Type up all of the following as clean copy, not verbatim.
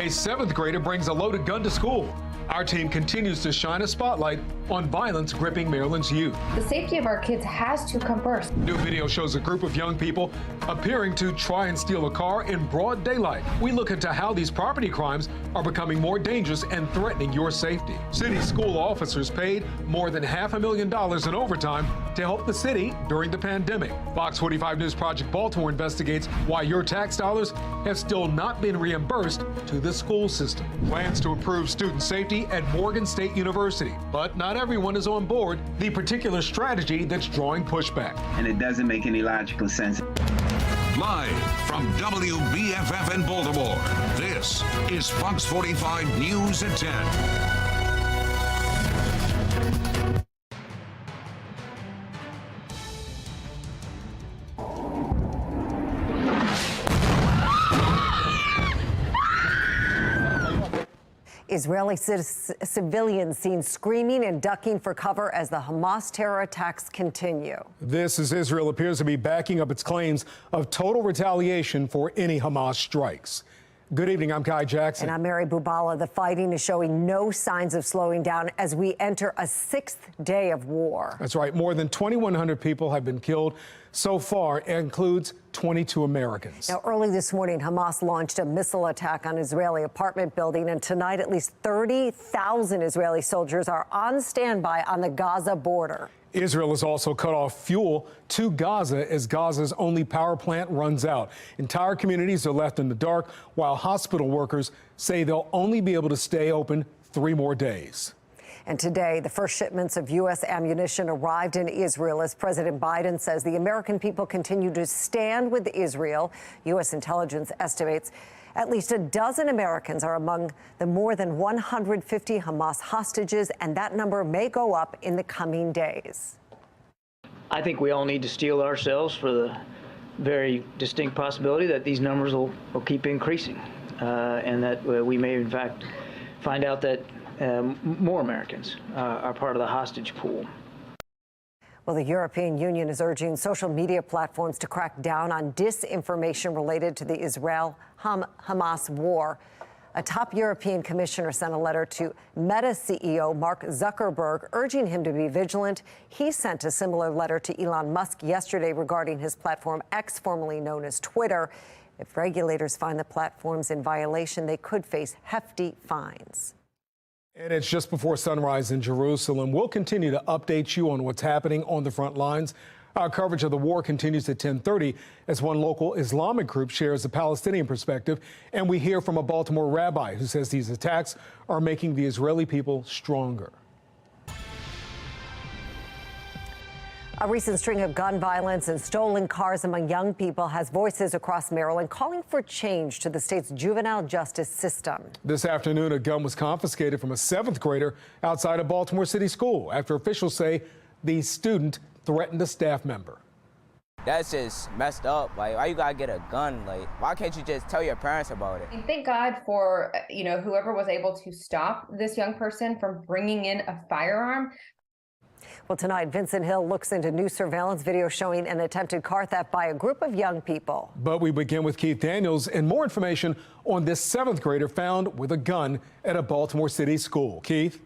A 7th grader brings a loaded gun to school. Our team continues to shine a spotlight on violence gripping Maryland's youth. The safety of our kids has to come first. New video shows a group of young people appearing to try and steal a car in broad daylight. We look into how these property crimes are becoming more dangerous and threatening your safety. City school officers paid more than $500,000 in overtime to help the city during the pandemic. Fox 45 News Project Baltimore investigates why your tax dollars have still not been reimbursed to the school system. Plans to improve student safety at Morgan State University, but not everyone is on board the particular strategy that's drawing pushback. And it doesn't make any logical sense. Live from WBFF in Baltimore, this is Fox 45 News at 10. Israeli civilians seen screaming and ducking for cover as the Hamas terror attacks continue. This as Israel appears to be backing up its claims of total retaliation for any Hamas strikes. Good evening, I'm Kai Jackson. And I'm Mary Bubala. The fighting is showing no signs of slowing down as we enter a 6th day of war. That's right. More than 2,100 people have been killed so far. It includes 22 Americans. Now, early this morning, Hamas launched a missile attack on an Israeli apartment building. And tonight, at least 30,000 Israeli soldiers are on standby on the Gaza border. Israel has also cut off fuel to Gaza as Gaza's only power plant runs out. Entire communities are left in the dark, while hospital workers say they'll only be able to stay open 3 more days. And today, the first shipments of U.S. ammunition arrived in Israel as President Biden says the American people continue to stand with Israel. U.S. intelligence estimates at least a dozen Americans are among the more than 150 Hamas hostages, and that number may go up in the coming days. I think we all need to steel ourselves for the very distinct possibility that these numbers will keep increasing, and that we may, in fact, find out that more Americans are part of the hostage pool. Well, the European Union is urging social media platforms to crack down on disinformation related to the Israel-Hamas war. A top European commissioner sent a letter to Meta CEO Mark Zuckerberg urging him to be vigilant. He sent a similar letter to Elon Musk yesterday regarding his platform X, formerly known as Twitter. If regulators find the platforms in violation, they could face hefty fines. And it's just before sunrise in Jerusalem. We'll continue to update you on what's happening on the front lines. Our coverage of the war continues at 10:30 as one local Islamic group shares a Palestinian perspective. And we hear from a Baltimore rabbi who says these attacks are making the Israeli people stronger. A recent string of gun violence and stolen cars among young people has voices across Maryland calling for change to the state's juvenile justice system. This afternoon, a gun was confiscated from a 7th grader outside a Baltimore City school after officials say the student threatened a staff member. That's just messed up. Like, why you gotta get a gun? Like, why can't you just tell your parents about it? Thank God for, whoever was able to stop this young person from bringing in a firearm. Well, tonight, Vincent Hill looks into new surveillance video showing an attempted car theft by a group of young people. But we begin with Keith Daniels and more information on this 7th grader found with a gun at a Baltimore City school. Keith?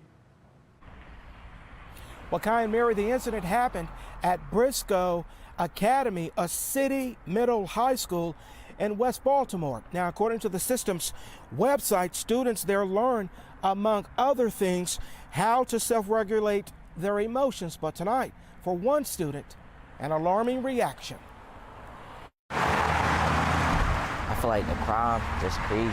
Well, Kai and Mary, the incident happened at Briscoe Academy, a city middle high school in West Baltimore. Now, according to the system's website, students there learn, among other things, how to self-regulate their emotions. But tonight, for one student, an alarming reaction. I feel like the crime just crazy.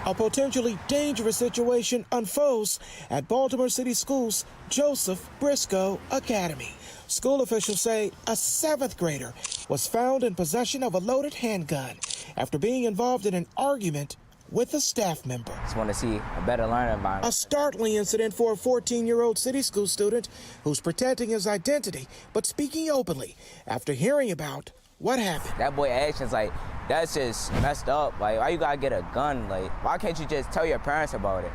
A potentially dangerous situation unfolds at Baltimore City Schools' Joseph Briscoe Academy. School officials say a 7th grader was found in possession of a loaded handgun after being involved in an argument with a staff member. Just want to see a better learning environment. A startling incident for a 14-year-old city school student who's protecting his identity but speaking openly after hearing about what happened. That boy actions, like, that's just messed up. Like, why you gotta get a gun? Like, why can't you just tell your parents about it?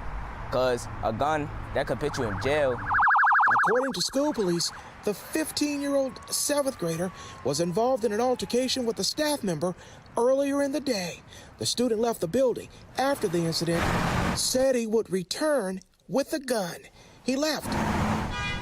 Because a gun, that could put you in jail. According to school police, The 15-year-old seventh grader was involved in an altercation with a staff member earlier in the day. The student left the building after the incident, said he would return with a gun. He left.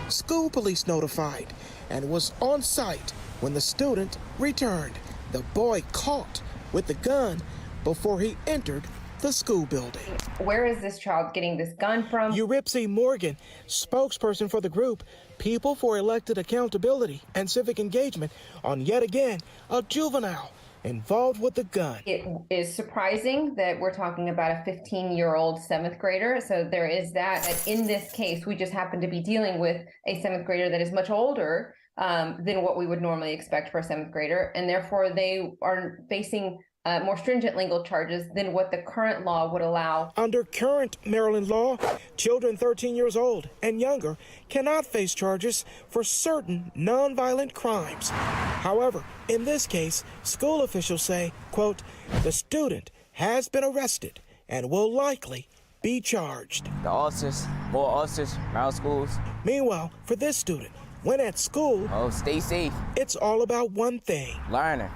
School police notified and was on site when the student returned. The boy caught with the gun before he entered the school building. Where is this child getting this gun from? Uripsi Morgan, spokesperson for the group People for Elected Accountability and Civic Engagement, on yet again a juvenile involved with the gun. It is surprising that we're talking about a 15-year-old seventh grader. So there is that in this case, we just happen to be dealing with a seventh grader that is much older than what we would normally expect for a seventh grader. And therefore, they are facing more stringent legal charges than what the current law would allow. Under current Maryland law, children 13 years old and younger cannot face charges for certain nonviolent crimes. However, in this case, school officials say, quote, the student has been arrested and will likely be charged. The officers, more officers around schools. Meanwhile, for this student, when at school, Stay safe. It's all about one thing. Learning.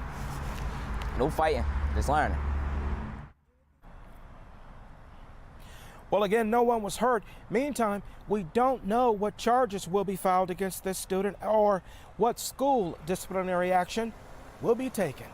No fighting, just learning. Well, again, no one was hurt. Meantime, we don't know what charges will be filed against this student or what school disciplinary action will be taken.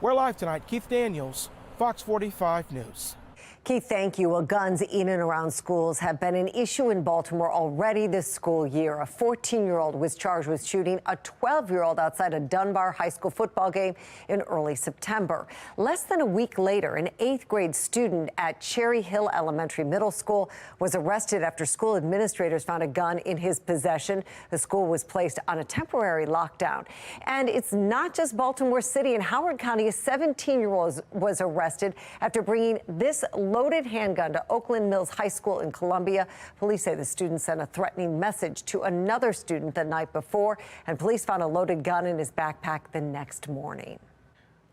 We're live tonight. Keith Daniels, Fox 45 News. Keith, thank you. Well, guns in and around schools have been an issue in Baltimore already this school year. A 14-year-old was charged with shooting a 12-year-old outside a Dunbar High School football game in early September. Less than a week later, an 8th grade student at Cherry Hill Elementary Middle School was arrested after school administrators found a gun in his possession. The school was placed on a temporary lockdown. And it's not just Baltimore City. In Howard County, a 17-year-old was arrested after bringing this loaded handgun to Oakland Mills High School in Columbia. Police say the student sent a threatening message to another student the night before, and police found a loaded gun in his backpack the next morning.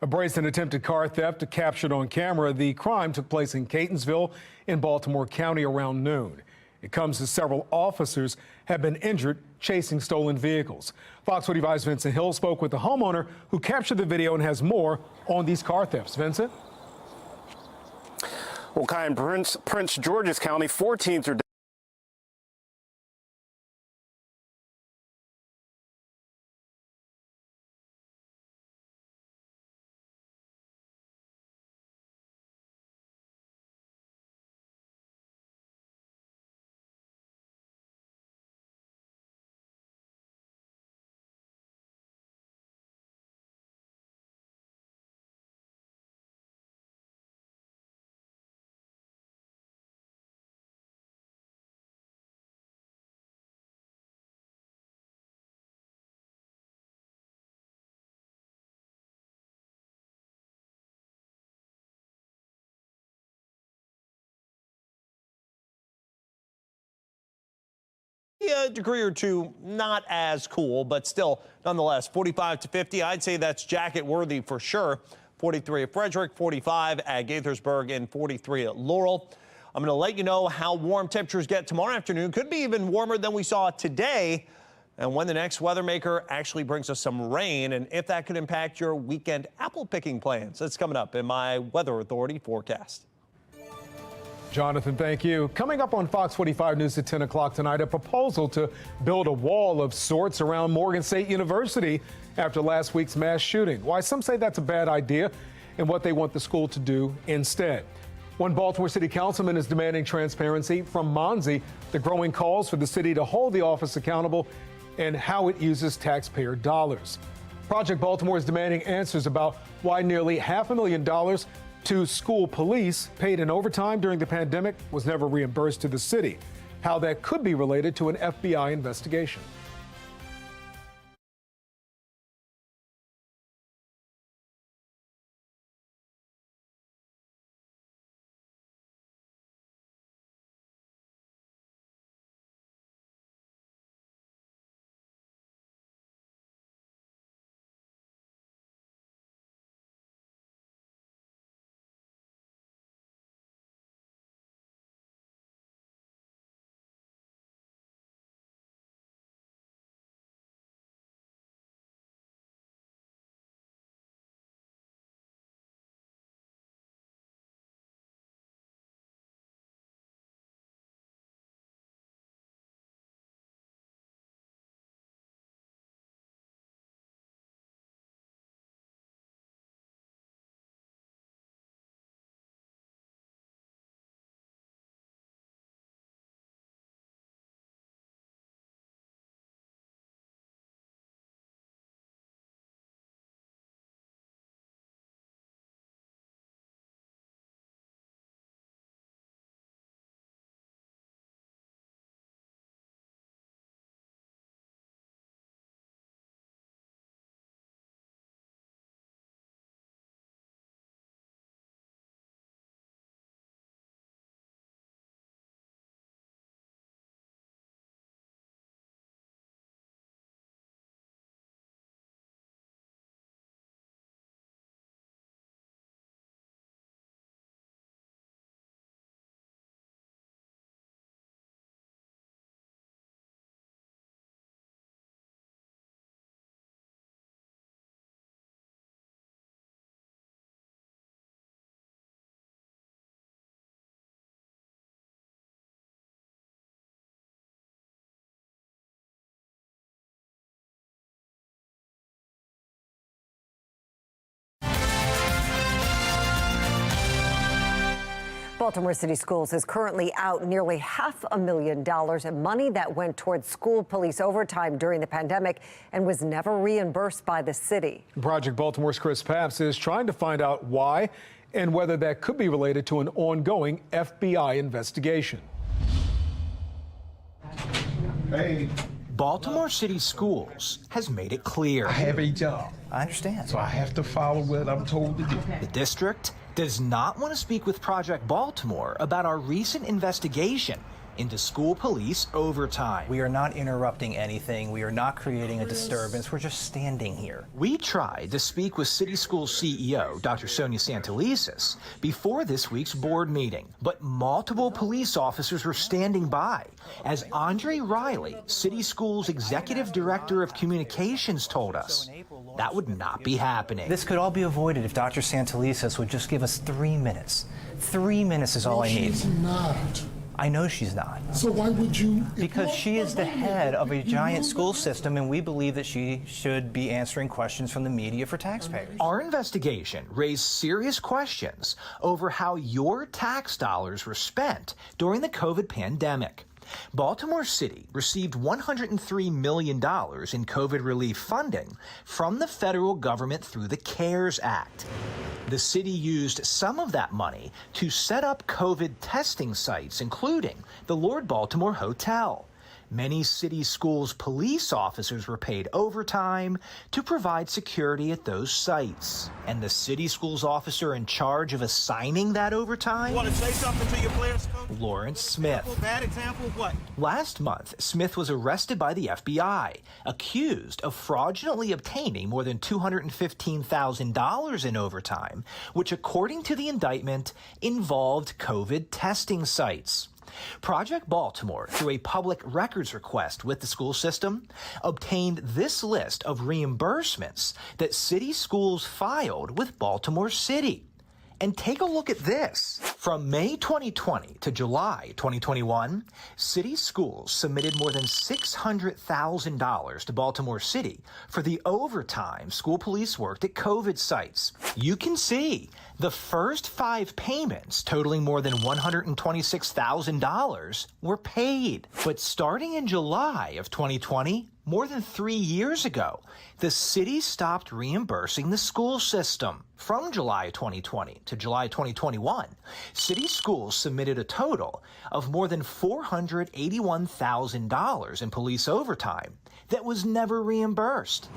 A brazen attempted car theft captured on camera. The crime took place in Catonsville in Baltimore County around noon. It comes as several officers have been injured chasing stolen vehicles. Fox 45's Vincent Hill spoke with the homeowner who captured the video and has more on these car thefts. Vincent? Well, Kai, in Prince George's County, 14th are a degree or two not as cool, but still, nonetheless, 45 to 50, I'd say that's jacket worthy for sure. 43 at Frederick, 45 at Gaithersburg, and 43 at Laurel. I'm going to let you know how warm temperatures get tomorrow afternoon. Could be even warmer than we saw today, and when the next weather maker actually brings us some rain, and if that could impact your weekend apple picking plans. That's coming up in my Weather Authority forecast. Jonathan, thank you. Coming up on Fox 45 News at 10 o'clock tonight, a proposal to build a wall of sorts around Morgan State University after last week's mass shooting. Why some say that's a bad idea and what they want the school to do instead. One Baltimore City councilman is demanding transparency from Monzi, the growing calls for the city to hold the office accountable and how it uses taxpayer dollars. Project Baltimore is demanding answers about why nearly $500,000 to school police paid in overtime during the pandemic was never reimbursed to the city, how that could be related to an FBI investigation. Baltimore City Schools is currently out nearly $500,000 in money that went towards school police overtime during the pandemic and was never reimbursed by the city. Project Baltimore's Chris Papps is trying to find out why and whether that could be related to an ongoing FBI investigation. Hey. Baltimore City Schools has made it clear. I have a job. I understand. So I have to follow what I'm told to do. The district does not want to speak with Project Baltimore about our recent investigation into school police overtime. We are not interrupting anything. We are not creating a disturbance. We're just standing here. We tried to speak with City Schools CEO, Dr. Sonia Santelises, before this week's board meeting, but multiple police officers were standing by, as Andre Riley, City Schools Executive Director of Communications, told us that would not be happening. This could all be avoided if Dr. Santelises would just give us 3 minutes. 3 minutes is all I need. She's not. I know she's not. So why would you? Because she is the head of a giant school system, and we believe that she should be answering questions from the media for taxpayers. Our investigation raised serious questions over how your tax dollars were spent during the COVID pandemic. Baltimore City received $103 million in COVID relief funding from the federal government through the CARES Act. The city used some of that money to set up COVID testing sites, including the Lord Baltimore Hotel. Many city schools police officers were paid overtime to provide security at those sites. And the city schools officer in charge of assigning that overtime? You want to say something to your players, Coach? Lawrence Smith. Bad example of what? Last month, Smith was arrested by the FBI, accused of fraudulently obtaining more than $215,000 in overtime, which, according to the indictment, involved COVID testing sites. Project Baltimore, through a public records request with the school system, obtained this list of reimbursements that city schools filed with Baltimore City. And take a look at this. From May 2020 to July 2021, city schools submitted more than $600,000 to Baltimore City for the overtime school police worked at COVID sites. You can see the first 5 payments, totaling more than $126,000, were paid. But starting in July of 2020, more than 3 years ago, the city stopped reimbursing the school system. From July 2020 to July 2021, city schools submitted a total of more than $481,000 in police overtime that was never reimbursed.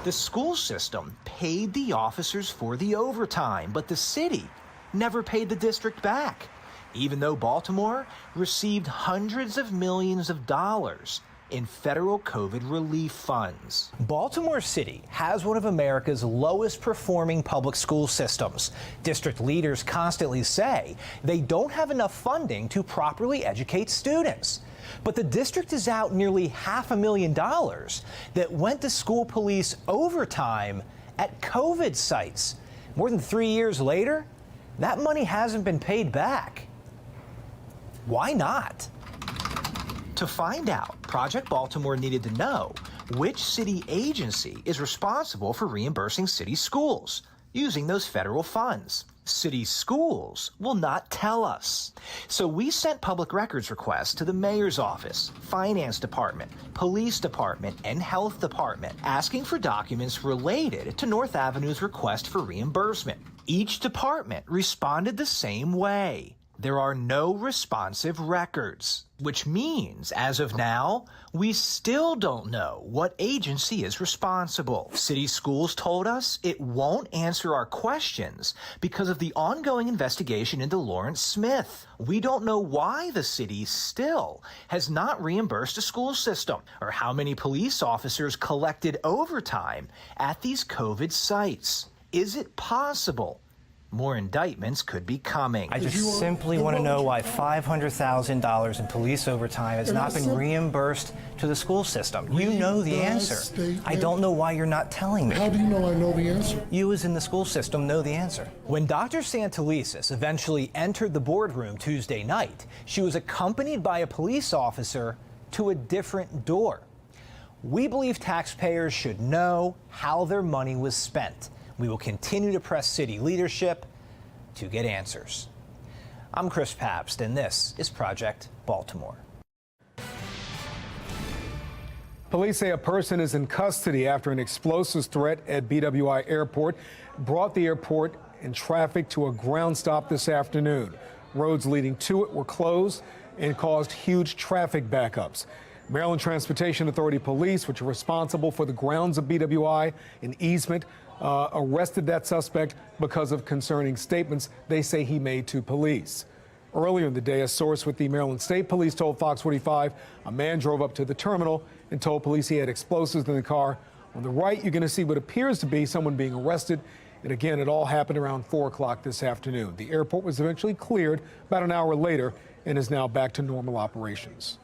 The school system paid the officers for the overtime, but the city never paid the district back, even though Baltimore received hundreds of millions of dollars in federal COVID relief funds. Baltimore City has one of America's lowest performing public school systems. District leaders constantly say they don't have enough funding to properly educate students. But the district is out nearly $500,000 that went to school police overtime at COVID sites. More than 3 years later, that money hasn't been paid back. Why not? To find out, Project Baltimore needed to know which city agency is responsible for reimbursing city schools using those federal funds. City schools will not tell us. So we sent public records requests to the mayor's office, finance department, police department, and health department, asking for documents related to North Avenue's request for reimbursement. Each department responded the same way. There are no responsive records, which means, as of now, we still don't know what agency is responsible. City Schools told us it won't answer our questions because of the ongoing investigation into Lawrence Smith. We don't know why the city still has not reimbursed a school system or how many police officers collected overtime at these COVID sites. Is it possible more indictments could be coming? I just simply want to know why $500,000 in police overtime has not been reimbursed to the school system. You know the answer. I don't know why you're not telling me. How do you know I know the answer? You as in the school system know the answer. When Dr. Santelises eventually entered the boardroom Tuesday night, she was accompanied by a police officer to a different door. We believe taxpayers should know how their money was spent. We will continue to press city leadership to get answers. I'm Chris Pabst, and this is Project Baltimore. Police say a person is in custody after an explosives threat at BWI Airport brought the airport and traffic to a ground stop this afternoon. Roads leading to it were closed and caused huge traffic backups. Maryland Transportation Authority police, which are responsible for the grounds of BWI and easement, arrested that suspect because of concerning statements they say he made to police. Earlier in the day, a source with the Maryland State Police told Fox 45 a man drove up to the terminal and told police he had explosives in the car. On the right, you're going to see what appears to be someone being arrested. And again, it all happened around 4 o'clock this afternoon. The airport was eventually cleared about an hour later and is now back to normal operations.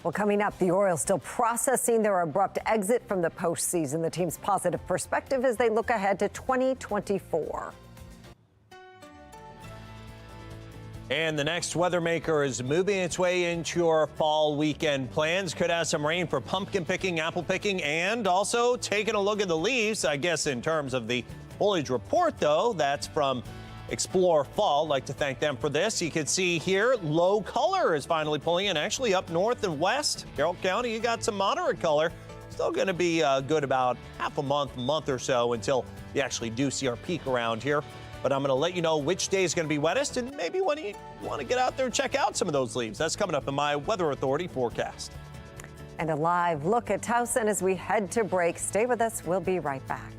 Well, coming up, the Orioles still processing their abrupt exit from the postseason. The team's positive perspective as they look ahead to 2024. And the next weather maker is moving its way into your fall weekend plans. Could have some rain for pumpkin picking, apple picking, and also taking a look at the leaves. I guess in terms of the foliage report, though, that's from Explore Fall. I'd like to thank them for this. You can see here, low color is finally pulling in, actually up north and west. Carroll County, you got some moderate color. Still going to be good about half a month or so until we actually do see our peak around here. But I'm going to let you know which day is going to be wettest and maybe when you want to get out there and check out some of those leaves. That's coming up in my Weather Authority forecast. And a live look at Towson as we head to break. Stay with us. We'll be right back.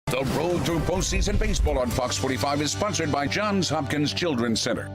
The road to postseason baseball on Fox 45 is sponsored by Johns Hopkins Children's Center.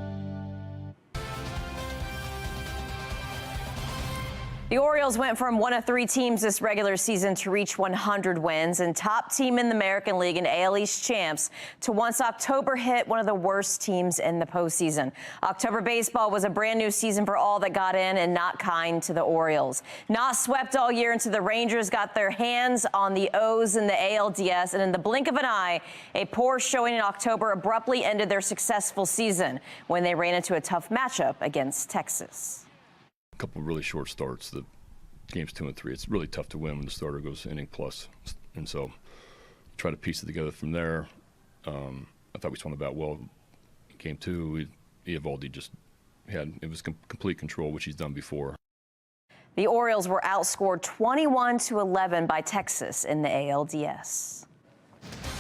The Orioles went from one of 3 teams this regular season to reach 100 wins and top team in the American League and AL East champs to once October hit one of the worst teams in the postseason. October baseball was a brand new season for all that got in and not kind to the Orioles. Not swept all year until the Rangers got their hands on the O's in the ALDS, and in the blink of an eye, a poor showing in October abruptly ended their successful season when they ran into a tough matchup against Texas. Couple really short starts that games 2 and 3, it's really tough to win when the starter goes inning plus. And so try to piece it together from there. I thought we swung the bat well. In game 2, Eovaldi just it was complete control, which he's done before. The Orioles were outscored 21-11 by Texas in the ALDS.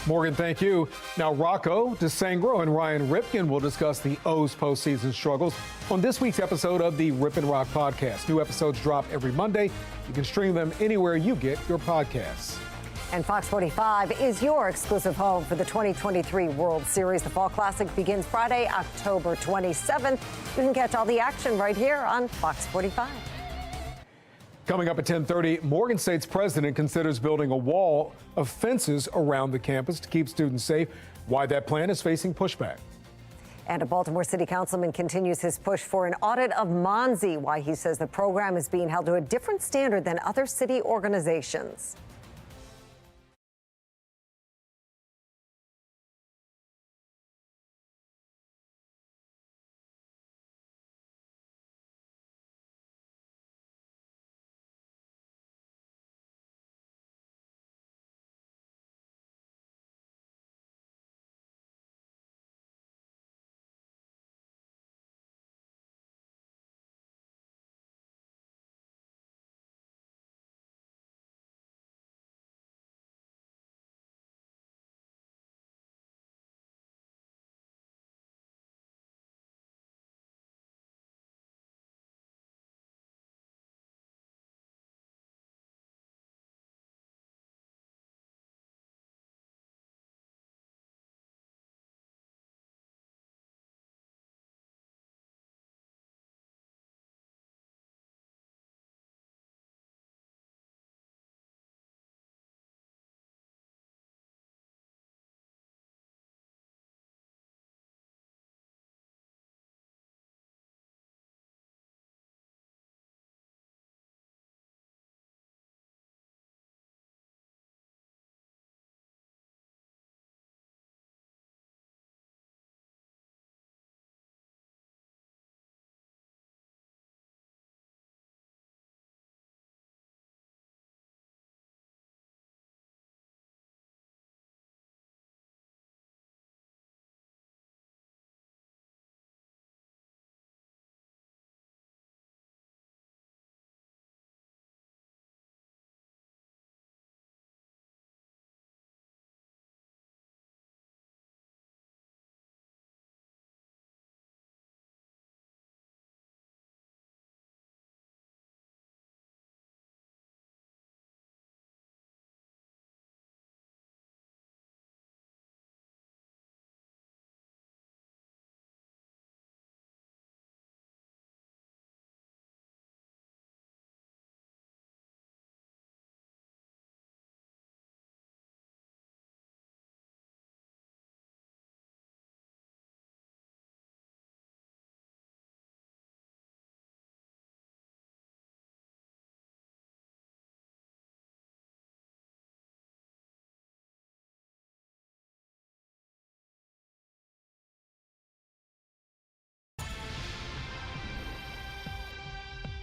Morgan, thank you. Now, Rocco DeSangro and Ryan Ripken will discuss the O's postseason struggles on this week's episode of the Rip and Rock podcast. New episodes drop every Monday. You can stream them anywhere you get your podcasts. And Fox 45 is your exclusive home for the 2023 World Series. The Fall Classic begins Friday, October 27th. You can catch all the action right here on Fox 45. Coming up at 10:30, Morgan State's president considers building a wall of fences around the campus to keep students safe. Why that plan is facing pushback. And a Baltimore City councilman continues his push for an audit of Monzi. Why he says the program is being held to a different standard than other city organizations.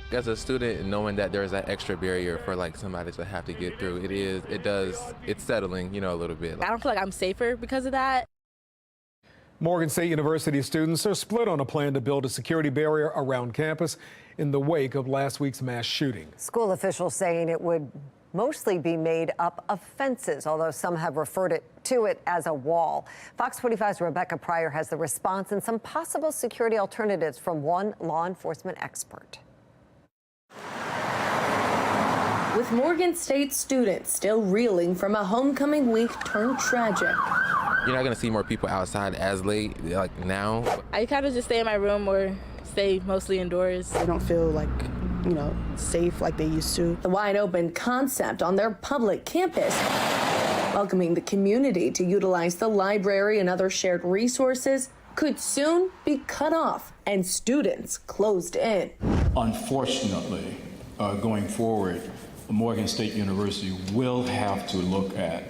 As a student, knowing that there's that extra barrier for like somebody to have to get through, it's settling, a little bit. I don't feel like I'm safer because of that. Morgan State University students are split on a plan to build a security barrier around campus in the wake of last week's mass shooting. School officials saying it would mostly be made up of fences, although some have referred to it as a wall. Fox 45's Rebecca Pryor has the response and some possible security alternatives from one law enforcement expert. With Morgan State students still reeling from a homecoming week turned tragic. You're not going to see more people outside as late, like now. I kind of just stay in my room or stay mostly indoors. They don't feel like, safe like they used to. The wide open concept on their public campus, welcoming the community to utilize the library and other shared resources, could soon be cut off and students closed in. Unfortunately, going forward, Morgan State University will have to look at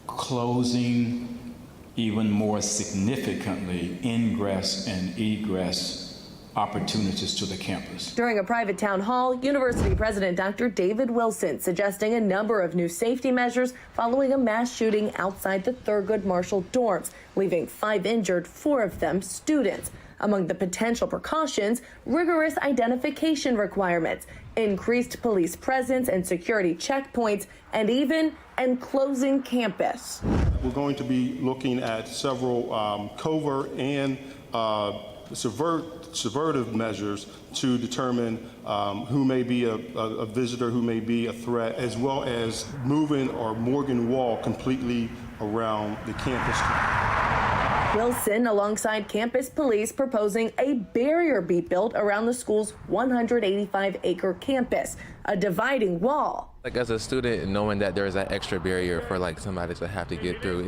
closing even more significantly ingress and egress opportunities to the campus. During a private town hall, University President Dr. David Wilson suggesting a number of new safety measures following a mass shooting outside the Thurgood Marshall dorms, leaving 5 injured, 4 of them students. Among the potential precautions, rigorous identification requirements, increased police presence and security checkpoints, and even enclosing campus. We're going to be looking at several covert and subvertive measures to determine who may be a visitor, who may be a threat, as well as moving our Morgan Wall completely around the campus. Wilson, alongside campus police, proposing a barrier be built around the school's 185-acre campus, a dividing wall. Like as a student, knowing that there's that extra barrier for like somebody to have to get through,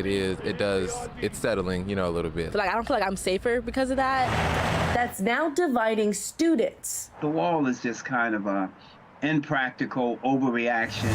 it's settling, a little bit. I don't feel like I'm safer because of that. That's now dividing students. The wall is just kind of a impractical overreaction.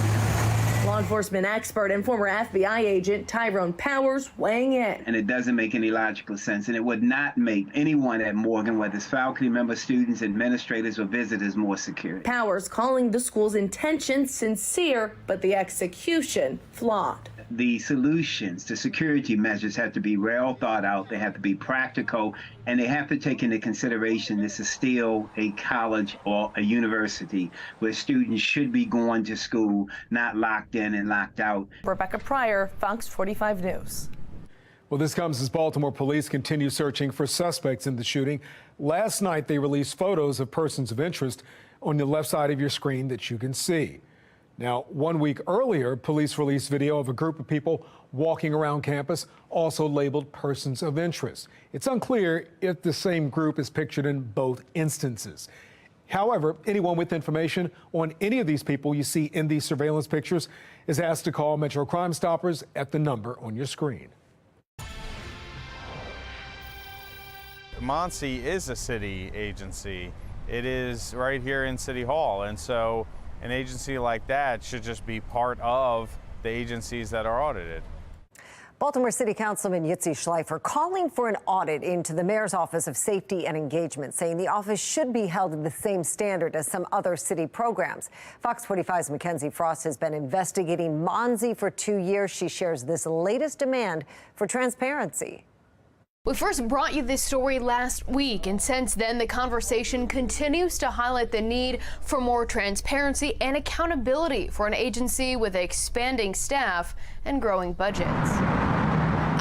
Law enforcement expert and former FBI agent Tyrone Powers weighing in. And it doesn't make any logical sense, and it would not make anyone at Morgan, whether it's faculty members, students, administrators, or visitors, more secure. Powers calling the school's intention sincere, but the execution flawed. The solutions, the security measures have to be well thought out, they have to be practical, and they have to take into consideration this is still a college or a university where students should be going to school, not locked in and locked out. Rebecca Pryor, Fox 45 News. Well, this comes as Baltimore police continue searching for suspects in the shooting. Last night, they released photos of persons of interest on the left side of your screen that you can see. Now, 1 week earlier, police released video of a group of people walking around campus, also labeled persons of interest. It's unclear if the same group is pictured in both instances. However, anyone with information on any of these people you see in these surveillance pictures is asked to call Metro Crime Stoppers at the number on your screen. Muncie is a city agency. It is right here in City Hall, and so an agency like that should just be part of the agencies that are audited. Baltimore City Councilman Yitzi Schleifer calling for an audit into the mayor's Office of Safety and Engagement, saying the office should be held to the same standard as some other city programs. Fox 45's Mackenzie Frost has been investigating Muncie for 2 years. She shares this latest demand for transparency. We first brought you this story last week, and since then, the conversation continues to highlight the need for more transparency and accountability for an agency with expanding staff and growing budgets.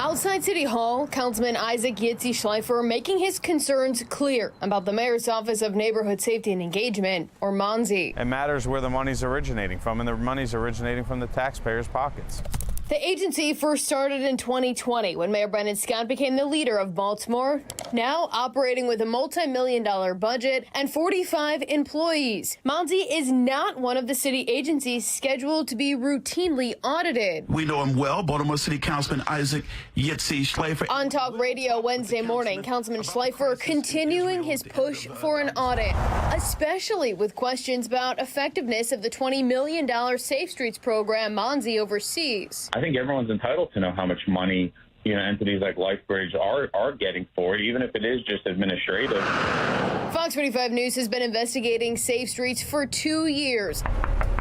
Outside City Hall, Councilman Isaac Yitzi Schleifer making his concerns clear about the mayor's Office of Neighborhood Safety and Engagement, or Muncie. It matters where the money's originating from, and the money's originating from the taxpayers' pockets. The agency first started in 2020 when Mayor Brennan Scott became the leader of Baltimore, now operating with a multi-million-dollar budget and 45 employees. Muncie is not one of the city agencies scheduled to be routinely audited. We know him well, Baltimore City Councilman Isaac Yitzi Schleifer. On Talk Radio Wednesday morning, Councilman Schleifer continuing his push for an audit, especially with questions about effectiveness of the $20 million Safe Streets program Muncie oversees. I think everyone's entitled to know how much money, entities like LifeBridge are getting for it, even if it is just administrative. Fox 45 News has been investigating Safe Streets for 2 years,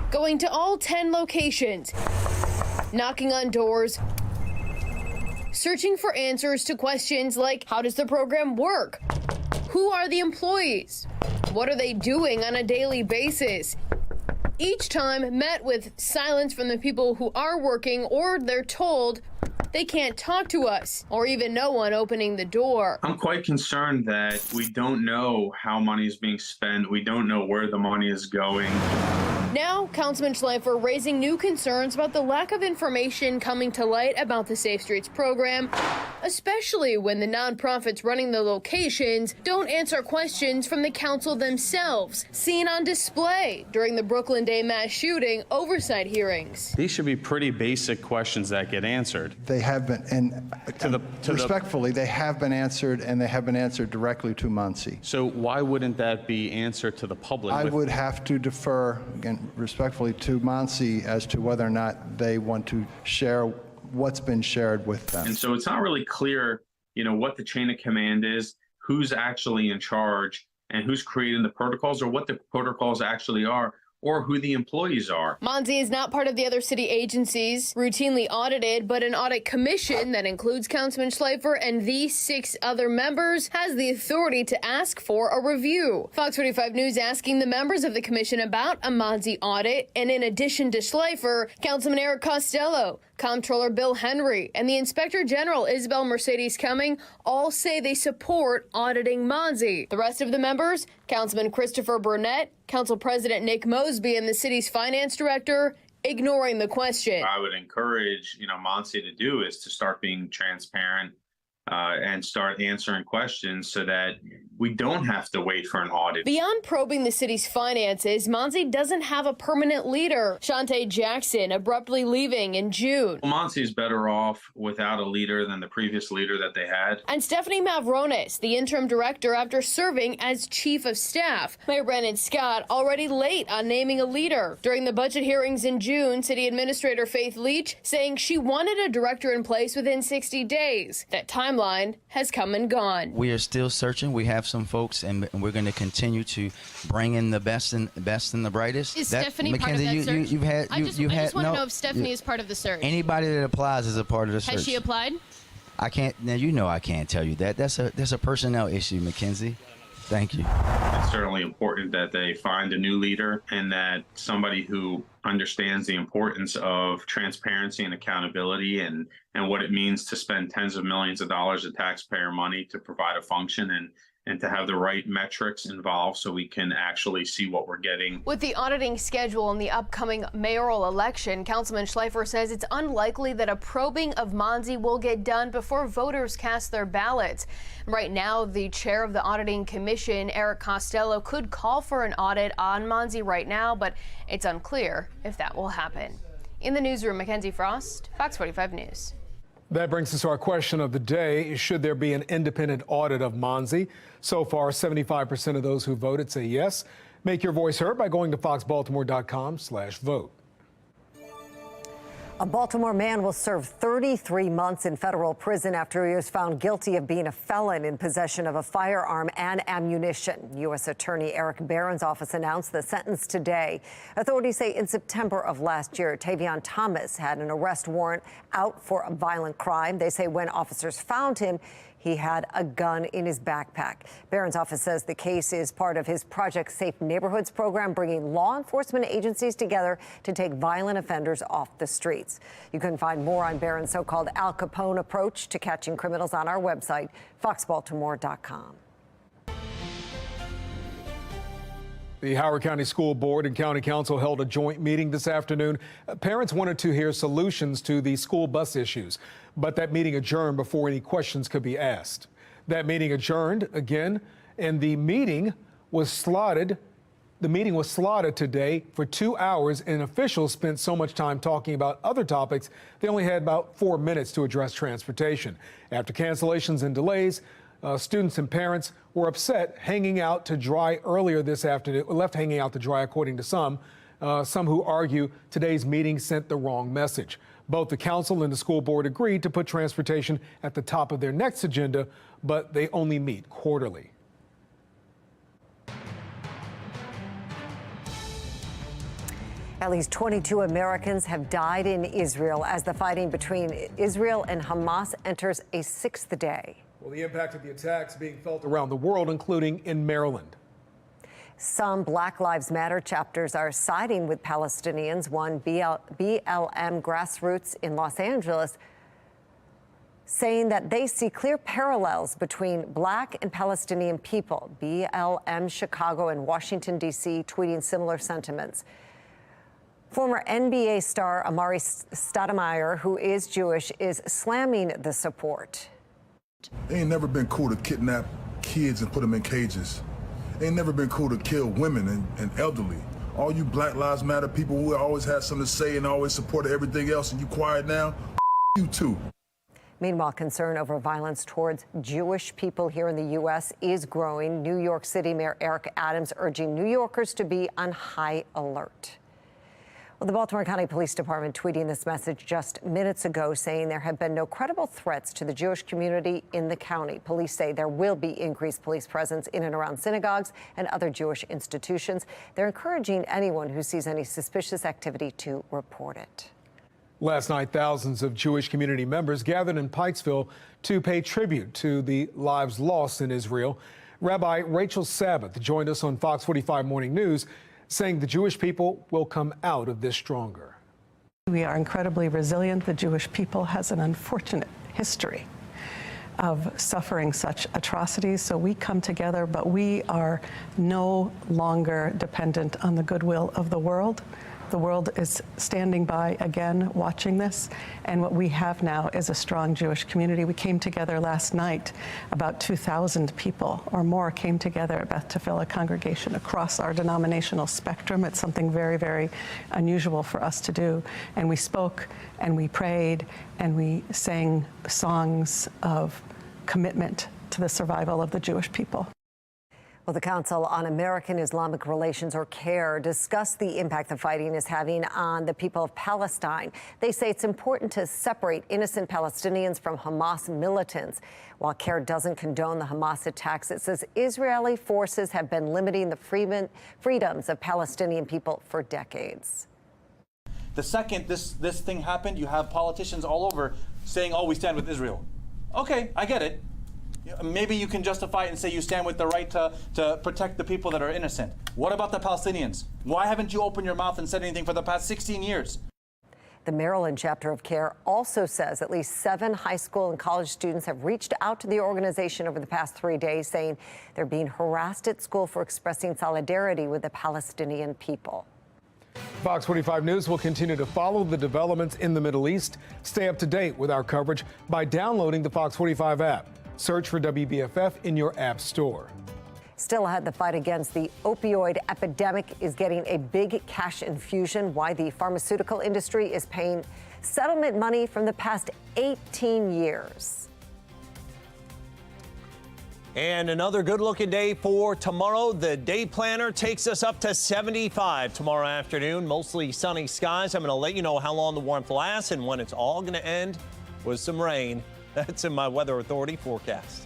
going to all 10 locations, knocking on doors, searching for answers to questions like, how does the program work? Who are the employees? What are they doing on a daily basis? Each time met with silence from the people who are working, or they're told they can't talk to us, or even no one opening the door. I'm quite concerned that we don't know how money is being spent. We don't know where the money is going. Now, Councilman Schleifer raising new concerns about the lack of information coming to light about the Safe Streets program, especially when the nonprofits running the locations don't answer questions from the council themselves, seen on display during the Brooklyn Day mass shooting oversight hearings. These should be pretty basic questions that get answered. They have been, and respectfully, they have been answered, and they have been answered directly to Muncie. So why wouldn't that be answered to the public? I would have to defer, again, respectfully, to Muncie as to whether or not they want to share what's been shared with them. And so it's not really clear, what the chain of command is, who's actually in charge, and who's creating the protocols or what the protocols actually are or who the employees are. Monsey is not part of the other city agencies routinely audited, but an audit commission that includes Councilman Schleifer and these 6 other members has the authority to ask for a review. Fox 45 News asking the members of the commission about a Monsey audit, and in addition to Schleifer, Councilman Eric Costello, Comptroller Bill Henry, and the Inspector General Isabel Mercedes Cumming all say they support auditing Monsey. The rest of the members, Councilman Christopher Burnett, Council President Nick Mosby, and the city's finance director, ignoring the question. I would encourage, Monsey to do is to start being transparent and start answering questions so that we don't have to wait for an audit. Beyond probing the city's finances, Monsey doesn't have a permanent leader. Shantae Jackson abruptly leaving in June. Monsey's better off without a leader than the previous leader that they had. And Stephanie Mavronis, the interim director after serving as chief of staff. Mayor Brandon Scott already late on naming a leader. During the budget hearings in June, City Administrator Faith Leach saying she wanted a director in place within 60 days. That timeline has come and gone. We are still searching. We have some folks, and we're going to continue to bring in the best and the brightest. Is Stephanie part of that search? I just want to know if Stephanie is part of the search. Anybody that applies is a part of the search. Has she applied? I can't. Now I can't tell you that. That's a personnel issue, Mackenzie. Thank you. It's certainly important that they find a new leader and that somebody who understands the importance of transparency and accountability and what it means to spend tens of millions of dollars of taxpayer money to provide a function and to have the right metrics involved so we can actually see what we're getting. With the auditing schedule in the upcoming mayoral election, Councilman Schleifer says it's unlikely that a probing of Monsey will get done before voters cast their ballots. Right now, the chair of the auditing commission, Eric Costello, could call for an audit on Monsey right now, but it's unclear if that will happen. In the newsroom, Mackenzie Frost, Fox 45 News. That brings us to our question of the day. Should there be an independent audit of Monsey? So far, 75% of those who voted say yes. Make your voice heard by going to foxbaltimore.com/vote. A Baltimore man will serve 33 months in federal prison after he was found guilty of being a felon in possession of a firearm and ammunition. U.S. Attorney Eric Barron's office announced the sentence today. Authorities say in September of last year, Tavion Thomas had an arrest warrant out for a violent crime. They say when officers found him, he had a gun in his backpack. Barron's office says the case is part of his Project Safe Neighborhoods program, bringing law enforcement agencies together to take violent offenders off the streets. You can find more on Barron's so-called Al Capone approach to catching criminals on our website, foxbaltimore.com. The Howard County School Board and County Council held a joint meeting this afternoon. Parents wanted to hear solutions to the school bus issues, but that meeting adjourned before any questions could be asked. That meeting adjourned again, and the meeting was slotted today for 2 hours, and officials spent so much time talking about other topics, they only had about 4 minutes to address transportation. After cancellations and delays, students and parents were upset hanging out to dry earlier this afternoon, left hanging out to dry, according to some who argue today's meeting sent the wrong message. Both the council and the school board agreed to put transportation at the top of their next agenda, but they only meet quarterly. At least 22 Americans have died in Israel as the fighting between Israel and Hamas enters a 6th day. Well, the impact of the attacks being felt around the world, including in Maryland. Some Black Lives Matter chapters are siding with Palestinians. One BLM grassroots in Los Angeles saying that they see clear parallels between Black and Palestinian people. BLM Chicago and Washington, D.C. tweeting similar sentiments. Former NBA star Amari Stoudemire, who is Jewish, is slamming the support. It ain't never been cool to kidnap kids and put them in cages. It ain't never been cool to kill women and elderly. All you Black Lives Matter people who always had something to say and always supported everything else, and you quiet now, you too. Meanwhile, concern over violence towards Jewish people here in the U.S. is growing. New York City Mayor Eric Adams urging New Yorkers to be on high alert. Well, the Baltimore County Police Department tweeting this message just minutes ago, saying there have been no credible threats to the Jewish community in the county. Police say there will be increased police presence in and around synagogues and other Jewish institutions. They're encouraging anyone who sees any suspicious activity to report it. Last night, thousands of Jewish community members gathered in Pikesville to pay tribute to the lives lost in Israel. Rabbi Rachel Sabbath joined us on Fox 45 Morning News, saying the Jewish people will come out of this stronger. We are incredibly resilient. The Jewish people has an unfortunate history of suffering such atrocities. So we come together, but we are no longer dependent on the goodwill of the world. The world is standing by again, watching this. And what we have now is a strong Jewish community. We came together last night, about 2,000 people or more came together at Beth Tefillah congregation across our denominational spectrum. It's something very, very unusual for us to do. And we spoke and we prayed and we sang songs of commitment to the survival of the Jewish people. Well, the Council on American Islamic Relations, or CARE, discussed the impact the fighting is having on the people of Palestine. They say it's important to separate innocent Palestinians from Hamas militants. While CARE doesn't condone the Hamas attacks, it says Israeli forces have been limiting the freedoms of Palestinian people for decades. The second this thing happened, you have politicians all over saying, oh, we stand with Israel. Okay, I get it. Maybe you can justify it and say you stand with the right to protect the people that are innocent. What about the Palestinians? Why haven't you opened your mouth and said anything for the past 16 years? The Maryland chapter of CARE also says at least 7 high school and college students have reached out to the organization over the past 3 days, saying they're being harassed at school for expressing solidarity with the Palestinian people. Fox 45 News will continue to follow the developments in the Middle East. Stay up to date with our coverage by downloading the Fox 45 app. Search for WBFF in your app store. Still ahead, the fight against the opioid epidemic is getting a big cash infusion. Why the pharmaceutical industry is paying settlement money from the past 18 years. And another good-looking day for tomorrow. The day planner takes us up to 75 tomorrow afternoon. Mostly sunny skies. I'm going to let you know how long the warmth lasts and when it's all going to end with some rain. That's in my Weather Authority forecast.